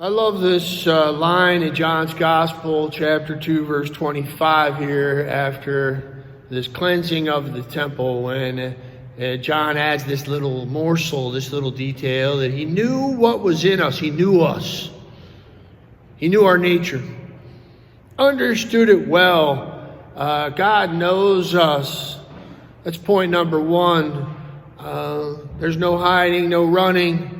I love this line in John's Gospel, chapter 2, verse 25 here, after this cleansing of the temple, when John adds this little morsel, this little detail, that he knew what was in us. He knew us. He knew our nature. Understood it well. God knows us. That's point number one. There's no hiding, no running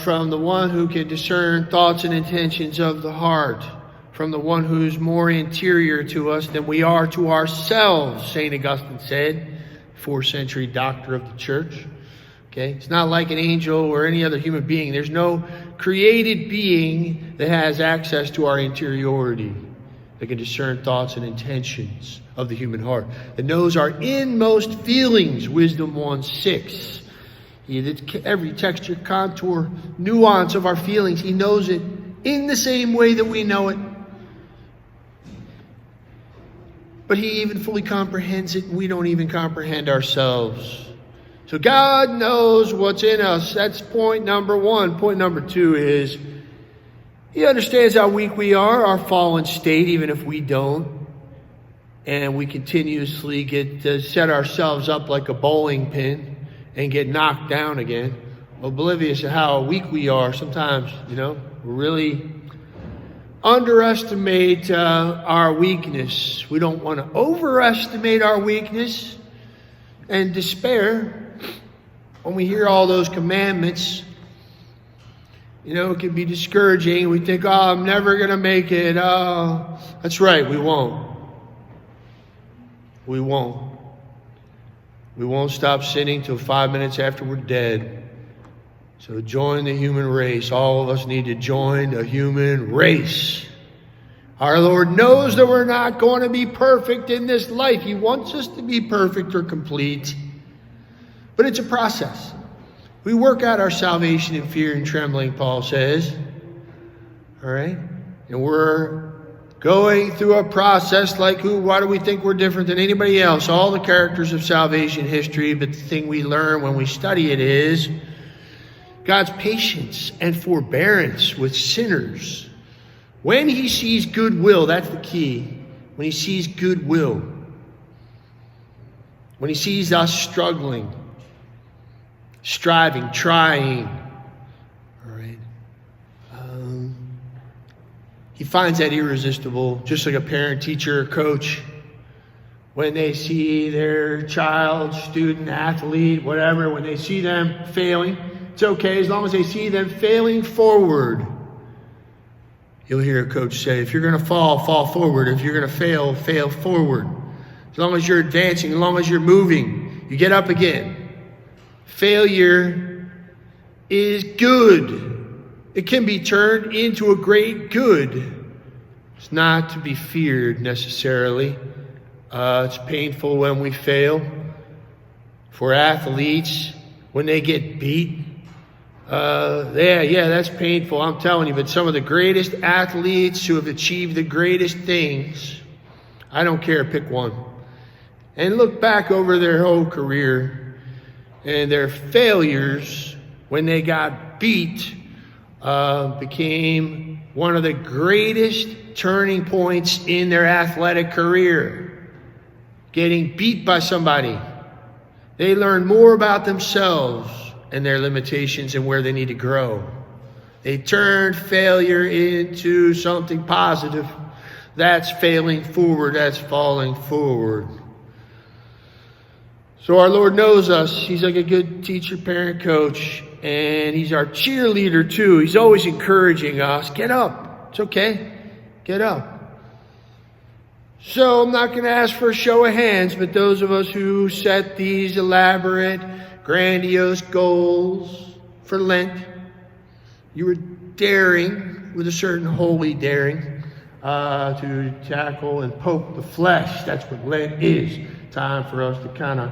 from the one who can discern thoughts and intentions of the heart, from the one who's more interior to us than we are to ourselves, St. Augustine said, 4th century doctor of the church. Okay, it's not like an angel or any other human being. There's no created being that has access to our interiority, that can discern thoughts and intentions of the human heart, that knows our inmost feelings, Wisdom 1:6. Every texture, contour, nuance of our feelings, he knows it in the same way that we know it. But he even fully comprehends it, and we don't even comprehend ourselves. So God knows what's in us. That's point number one. Point number two is he understands how weak we are, our fallen state, even if we don't. And we continuously set ourselves up like a bowling pin and get knocked down again, oblivious of how weak we are. Sometimes, we really underestimate our weakness. We don't want to overestimate our weakness and despair when we hear all those commandments. It can be discouraging. We think, I'm never going to make it. That's right, we won't. We won't. We won't stop sinning till 5 minutes after we're dead. So join the human race. All of us need to join the human race. Our Lord knows that we're not going to be perfect in this life. He wants us to be perfect or complete. But it's a process. We work out our salvation in fear and trembling, Paul says. All right? And we're going through a process like why do we think we're different than anybody else? All the characters of salvation history, but the thing we learn when we study it is God's patience and forbearance with sinners. When he sees goodwill, that's the key. When he sees goodwill. When he sees us struggling, striving, trying. All right. He finds that irresistible, just like a parent, teacher, coach. When they see their child, student, athlete, whatever, when they see them failing, it's okay as long as they see them failing forward. You'll hear a coach say, if you're going to fall forward. If you're going to fail forward. As long as you're advancing, as long as you're moving, you get up again. Failure is good. It can be turned into a great good. It's not to be feared necessarily. It's painful when we fail. For athletes, when they get beat, that's painful, I'm telling you. But some of the greatest athletes who have achieved the greatest things, I don't care, pick one, and look back over their whole career, and their failures, when they got beat, became one of the greatest turning points in their athletic career. Getting beat by somebody. They learn more about themselves and their limitations and where they need to grow. They turned failure into something positive. That's failing forward. That's falling forward. So our Lord knows us. He's like a good teacher, parent, coach. And he's our cheerleader too. He's always encouraging us. Get up. It's okay. Get up. So I'm not going to ask for a show of hands, but those of us who set these elaborate, grandiose goals for Lent, you were daring, with a certain holy daring, to tackle and poke the flesh. That's what Lent is. Time for us to kind of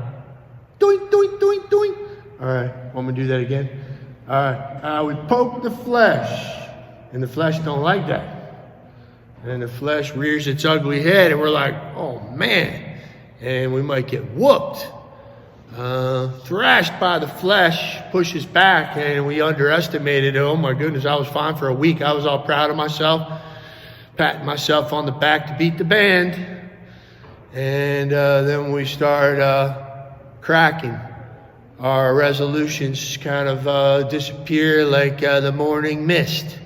doink, doink, doink, doink. All right, want me to do that again? All right, we poke the flesh, and the flesh don't like that. And the flesh rears its ugly head, and we're like, oh man, and we might get whooped. thrashed by the flesh, pushes back, and we underestimated it. Oh my goodness, I was fine for a week. I was all proud of myself, patting myself on the back to beat the band. And then we start cracking. Our resolutions kind of disappear like the morning mist.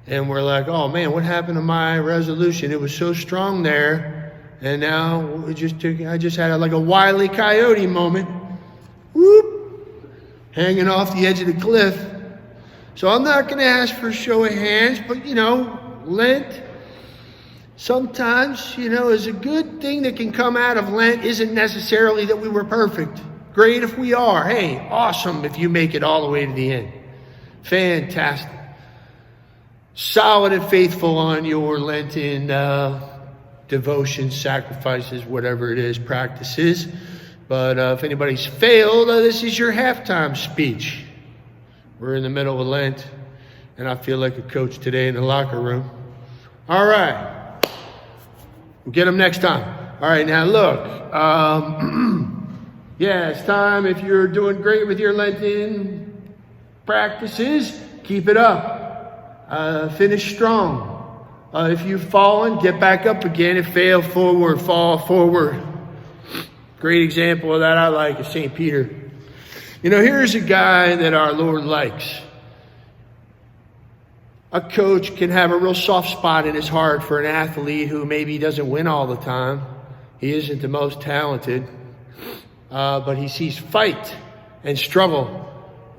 And we're like, oh man, what happened to my resolution? It was so strong there. And now I just had like a Wile E. Coyote moment. Whoop, hanging off the edge of the cliff. So I'm not going to ask for a show of hands, but Lent sometimes, is a good thing that can come out of Lent. Isn't necessarily that we were perfect. Great if we are. Hey, awesome if you make it all the way to the end. Fantastic. Solid and faithful on your Lenten devotions, sacrifices, whatever it is, practices. But if anybody's failed, this is your halftime speech. We're in the middle of Lent, and I feel like a coach today in the locker room. All right. We'll get them next time. All right, now look. Yeah, it's time. If you're doing great with your Lenten practices, keep it up. Finish strong. If you've fallen, get back up again. If fail forward, fall forward. Great example of that I like is St. Peter. Here's a guy that our Lord likes. A coach can have a real soft spot in his heart for an athlete who maybe doesn't win all the time. He isn't the most talented. But he sees fight and struggle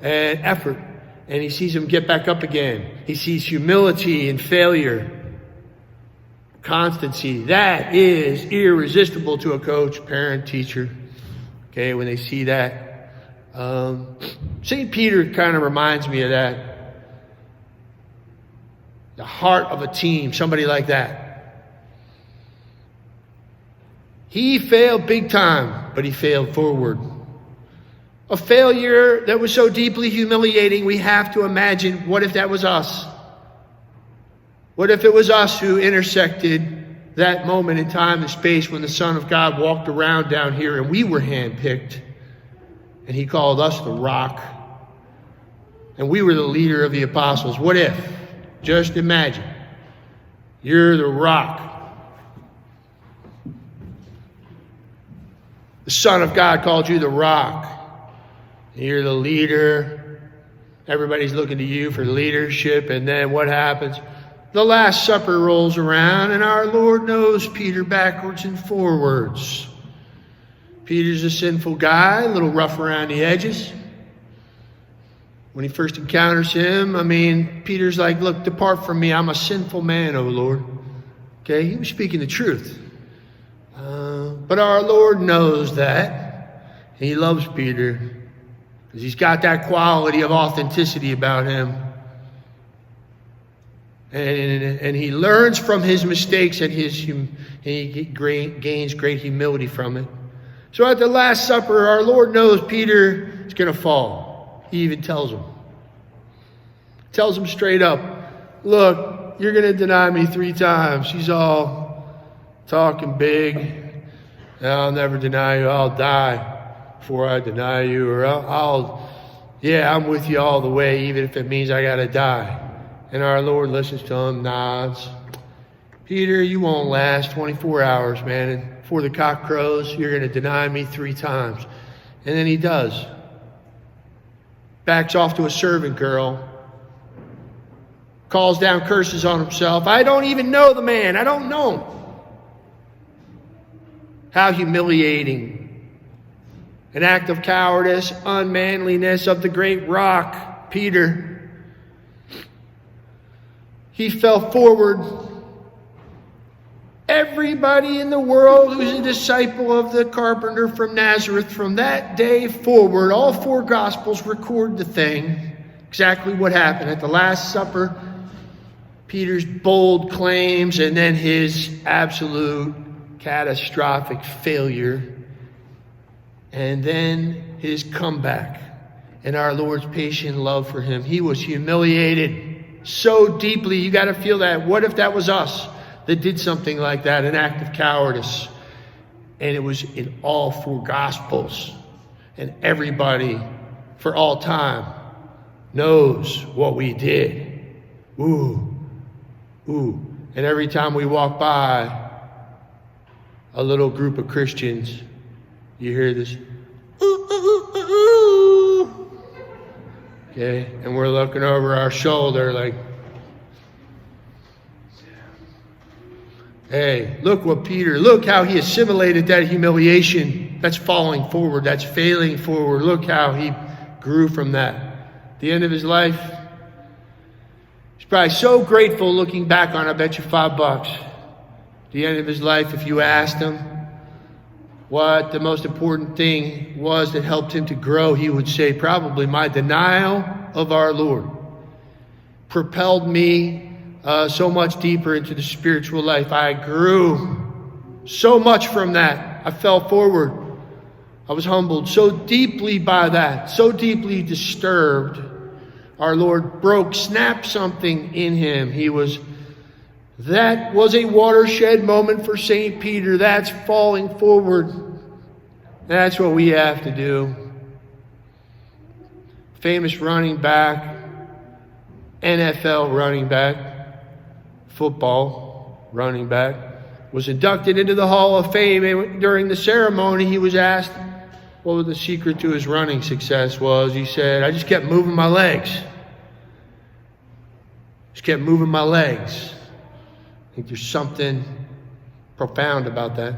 and effort. And he sees him get back up again. He sees humility and failure. Constancy. That is irresistible to a coach, parent, teacher. Okay, when they see that. St. Peter kind of reminds me of that. The heart of a team, somebody like that. He failed big time, but he failed forward. A failure that was so deeply humiliating, we have to imagine, what if that was us? What if it was us who intersected that moment in time and space when the Son of God walked around down here and we were handpicked and he called us the rock and we were the leader of the apostles? What if? Just imagine. You're the rock. The Son of God called you the rock. You're the leader. Everybody's looking to you for leadership. And then what happens? The Last Supper rolls around and our Lord knows Peter backwards and forwards. Peter's a sinful guy, a little rough around the edges. When he first encounters him, Peter's like, look, depart from me. I'm a sinful man, O Lord. Okay, he was speaking the truth. But our Lord knows that. And he loves Peter because he's got that quality of authenticity about him. And he learns from his mistakes and he gains great humility from it. So at the Last Supper, our Lord knows Peter is going to fall. He even tells him. Tells him straight up, look, you're going to deny me 3 times. He's all talking big. I'll never deny you. I'll die before I deny you. Or I'm with you all the way, even if it means I got to die. And our Lord listens to him, nods. Peter, you won't last 24 hours, man. And before the cock crows, you're going to deny me 3 times. And then he does. Backs off to a servant girl. Calls down curses on himself. I don't even know the man. I don't know him. How humiliating. An act of cowardice, unmanliness of the great rock, Peter. He fell forward. Everybody in the world who's a disciple of the carpenter from Nazareth, from that day forward, all 4 Gospels record the thing, exactly what happened at the Last Supper, Peter's bold claims, and then his absolute catastrophic failure, and then his comeback, and our Lord's patient love for him. He was humiliated so deeply. You got to feel that. What if that was us that did something like that, an act of cowardice? And it was in all 4 Gospels. and everybody for all time knows what we did. Ooh, ooh. And every time we walk by a little group of Christians, you hear this, ooh, ooh, ooh, ooh. Okay, and we're looking over our shoulder like, hey, look how he assimilated that humiliation. That's falling forward. That's failing forward. Look how he grew from that. At the end of his life, he's probably so grateful looking back on, I bet you $5. At the end of his life, if you asked him what the most important thing was that helped him to grow, he would say probably my denial of our Lord propelled me so much deeper into the spiritual life. I grew so much from that. I fell forward. I was humbled so deeply by that, so deeply disturbed. Our Lord snapped something in him. That was a watershed moment for St. Peter. That's falling forward. That's what we have to do. Famous running back, NFL running back, football running back, was inducted into the Hall of Fame. And during the ceremony, he was asked what the secret to his running success was. He said, I just kept moving my legs. Just kept moving my legs. I think there's something profound about that.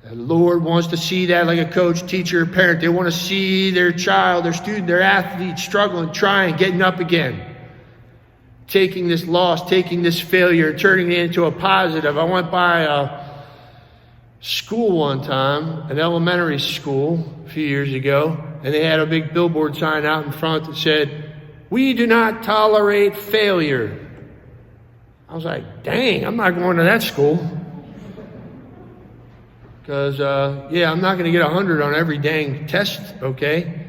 The Lord wants to see that, like a coach, teacher, parent. They want to see their child, their student, their athlete struggling, trying, getting up again. Taking this loss, taking this failure, turning it into a positive. I went by a school one time, an elementary school a few years ago, and they had a big billboard sign out in front that said, "We do not tolerate failure." I was like, dang, I'm not going to that school. Because, I'm not going to get 100 on every dang test, okay?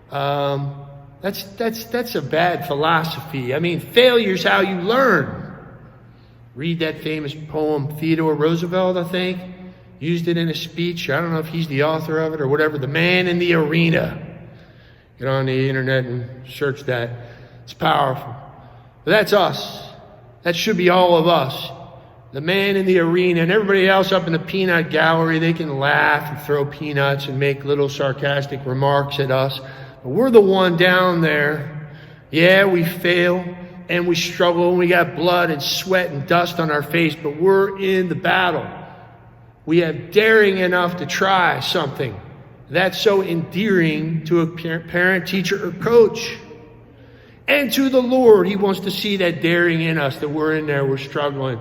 That's a bad philosophy. I mean, failure's how you learn. Read that famous poem, Theodore Roosevelt, I think, used it in a speech. I don't know if he's the author of it or whatever. The Man in the Arena. Get on the internet and search that. It's powerful. But that's us. That should be all of us. The man in the arena, and everybody else up in the peanut gallery, they can laugh and throw peanuts and make little sarcastic remarks at us. But we're the one down there. Yeah, we fail and we struggle and we got blood and sweat and dust on our face, but we're in the battle. We have daring enough to try something. That's so endearing to a parent, teacher, or coach. And to the Lord, He wants to see that daring in us, that we're in there, we're struggling.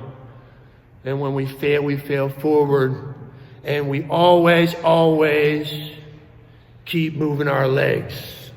And when we fail forward. And we always keep moving our legs.